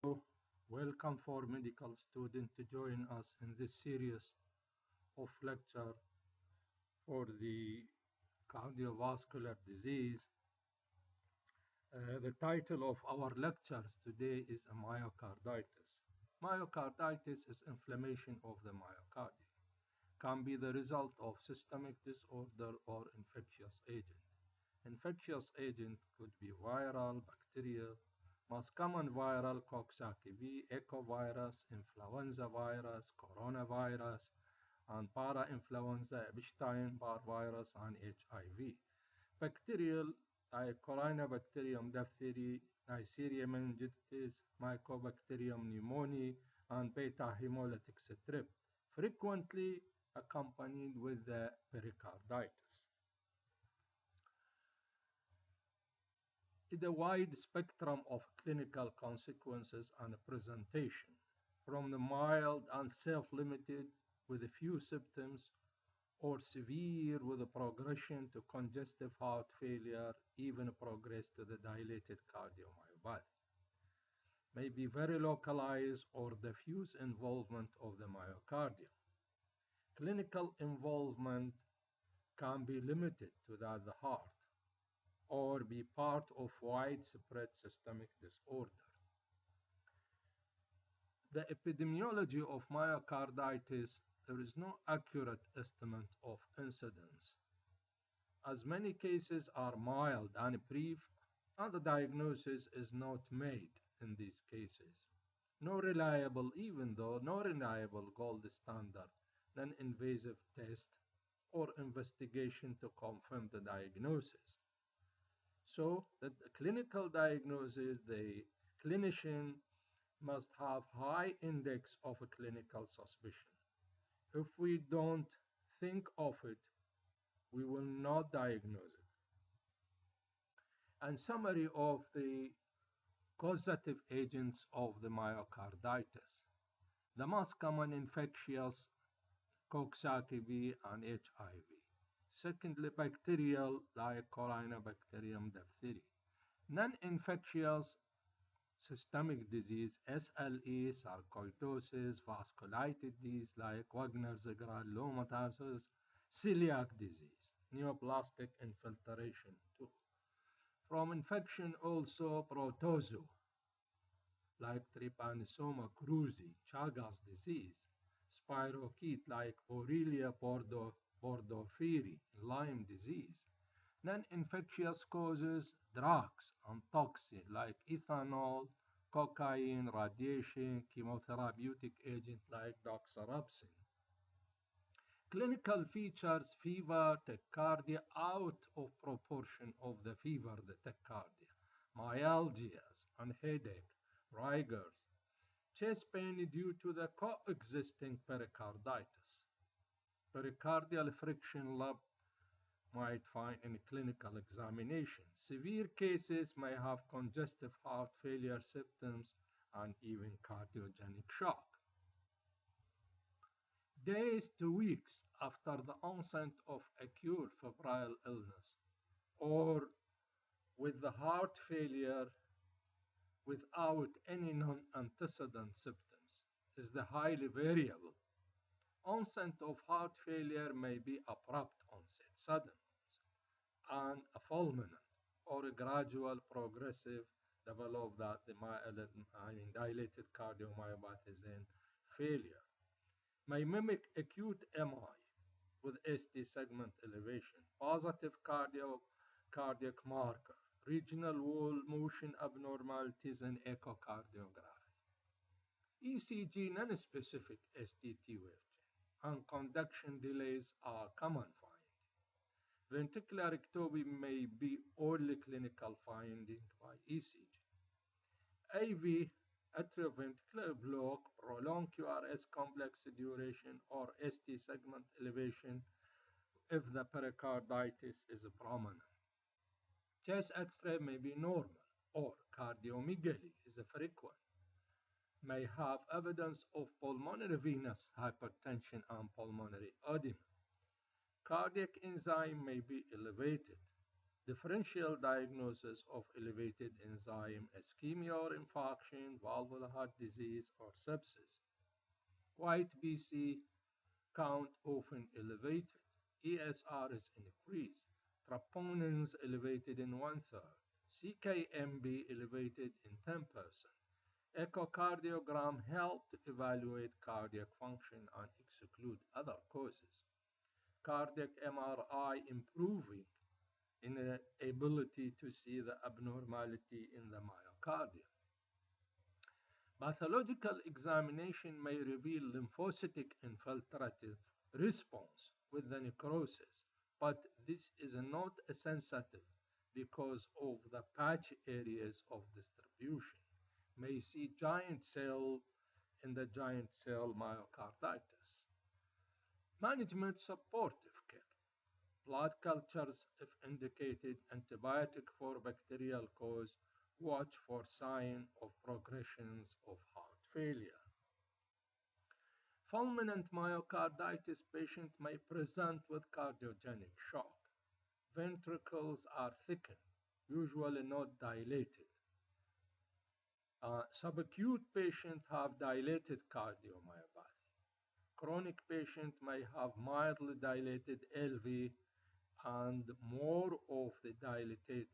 Welcome for medical students to join us in this series of lecture for the cardiovascular disease. The title of our lectures today is myocarditis. Myocarditis is inflammation of the myocardium. Can be the result of systemic disorder or infectious agent. Infectious agent could be viral, bacterial. Most common viral Coxsackie, ecovirus, influenza virus, coronavirus, and para-influenza Epstein-Barr virus and HIV. Bacterial like Corynebacterium diphtheria, Neisseria meningitis, Mycobacterium pneumoniae, and beta hemolytic strep, frequently accompanied with the pericarditis. Is a wide spectrum of clinical consequences and presentation, from the mild and self-limited with a few symptoms, or severe with a progression to congestive heart failure, even progress to the dilated cardiomyopathy. May be very localized or diffuse involvement of the myocardium. Clinical involvement can be limited to the heart, or be part of widespread systemic disorder. The epidemiology of myocarditis, there is no accurate estimate of incidence, as many cases are mild and brief, and the diagnosis is not made in these cases. Even though no reliable gold standard, non-invasive test or investigation to confirm the diagnosis. So the clinical diagnosis, the clinician must have high index of a clinical suspicion. If we don't think of it, we will not diagnose it. And summary of the causative agents of the myocarditis. The most common infectious Coxsackie and HIV. Secondly, bacterial like Corynebacterium diphtheria. Non-infectious systemic disease, SLE, sarcoidosis, vasculitis disease like Wagner's granulomatosis, celiac disease, neoplastic infiltration too. From infection also protozoa like Trypanosoma cruzi, Chagas disease, spirochete like Borrelia burgdorferi, Lyme disease. Non-infectious causes, drugs and toxins like ethanol, cocaine, radiation, chemotherapeutic agent like doxorubicin. Clinical features, fever, tachycardia out of proportion of the fever, the tachycardia, myalgias and headache, rigors, chest pain due to the coexisting pericarditis. Pericardial friction lump might find in clinical examination. Severe cases may have congestive heart failure symptoms and even cardiogenic shock. Days to weeks after the onset of acute febrile illness or with the heart failure without any non-antecedent symptoms is the highly variable. Onset of heart failure may be abrupt onset, sudden onset, and a fulminant or a gradual progressive develop that the dilated cardiomyopathy and failure. May mimic acute MI with ST segment elevation, positive cardiac marker, regional wall motion abnormalities and echocardiography. ECG non-specific STT wave change and conduction delays are common finding. Ventricular ectopy may be only clinical finding by ECG. AV atrioventricular block, prolonged QRS complex duration, or ST segment elevation if the pericarditis is prominent. Chest X-ray may be normal, or cardiomegaly is frequent. May have evidence of pulmonary venous hypertension and pulmonary edema. Cardiac enzyme may be elevated. differential diagnosis of elevated enzyme ischemia or infarction, valvular heart disease, or sepsis. White BC count often elevated. ESR is increased. Troponins elevated in 1/3. CKMB elevated in 10%. Echocardiogram helped evaluate cardiac function and exclude other causes. Cardiac MRI improving in the ability to see the abnormality in the myocardium. Pathological examination may reveal lymphocytic infiltrative response with the necrosis, but this is not sensitive because of the patch areas of distribution. May see giant cell in the giant cell myocarditis. Management supportive care. Blood cultures, if indicated, antibiotic for bacterial cause, watch for sign of progressions of heart failure. Fulminant myocarditis patient may present with cardiogenic shock. Ventricles are thickened, usually not dilated. Subacute patient have dilated cardiomyopathy. Chronic patient may have mildly dilated LV and more of the dilated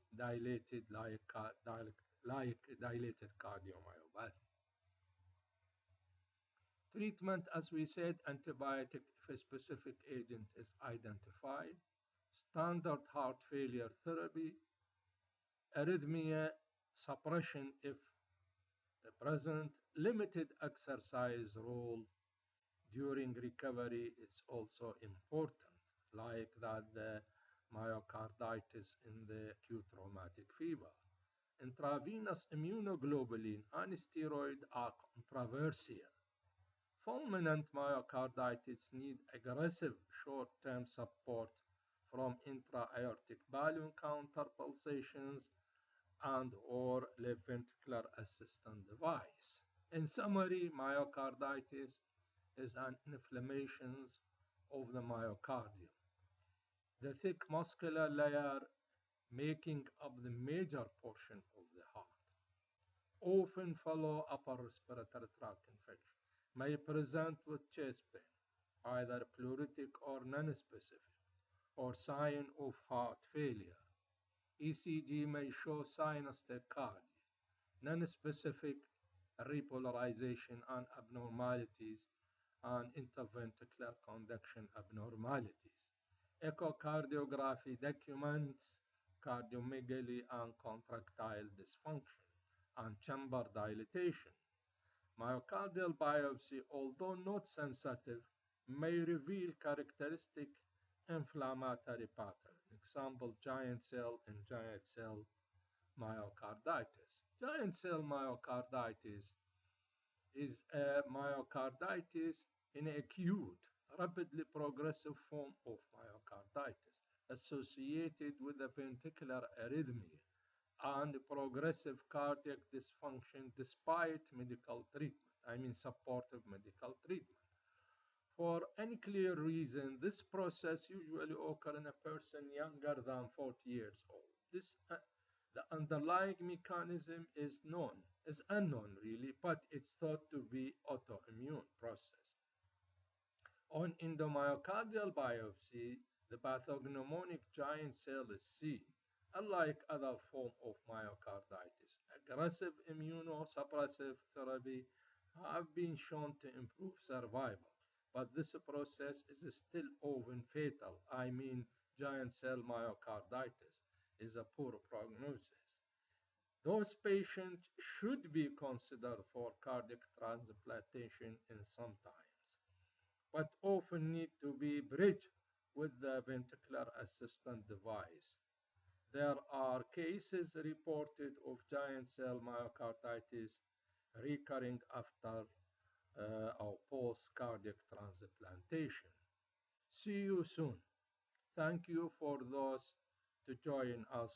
cardiomyopathy. Treatment, as we said, antibiotic if a specific agent is identified, standard heart failure therapy, arrhythmia suppression if present, limited exercise role during recovery is also important, like that the myocarditis in the acute rheumatic fever. Intravenous immunoglobulin and steroid are controversial. Fulminant myocarditis need aggressive short-term support from intra-aortic balloon counter pulsations and or left ventricular assistance device. In summary, myocarditis is an inflammation of the myocardium. The thick muscular layer making up the major portion of the heart. Often follow upper respiratory tract infection. May present with chest pain, either pleuritic or non-specific, or sign of heart failure. ECG may show sinus tachycardia, non-specific repolarization and abnormalities, and interventricular conduction abnormalities. Echocardiography documents cardiomegaly and contractile dysfunction and chamber dilatation. Myocardial biopsy, although not sensitive, may reveal characteristic inflammatory pattern. Example, giant cell and giant cell myocarditis. Giant cell myocarditis is a myocarditis in acute, rapidly progressive form of myocarditis associated with a ventricular arrhythmia and progressive cardiac dysfunction despite medical treatment, supportive medical treatment. For unclear reason, this process usually occurs in a person younger than 40 years old. The underlying mechanism is unknown really, but it's thought to be autoimmune process. On endomyocardial biopsy, the pathognomonic giant cell is seen. Unlike other forms of myocarditis, aggressive immunosuppressive therapy have been shown to improve survival, but this process is still often fatal. Giant cell myocarditis is a poor prognosis. Those patients should be considered for cardiac transplantation in some times, but often need to be bridged with the ventricular assistance device. There are cases reported of giant cell myocarditis recurring after or post-cardiac transplantation. See you soon. Thank you for those to join us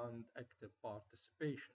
and active participation.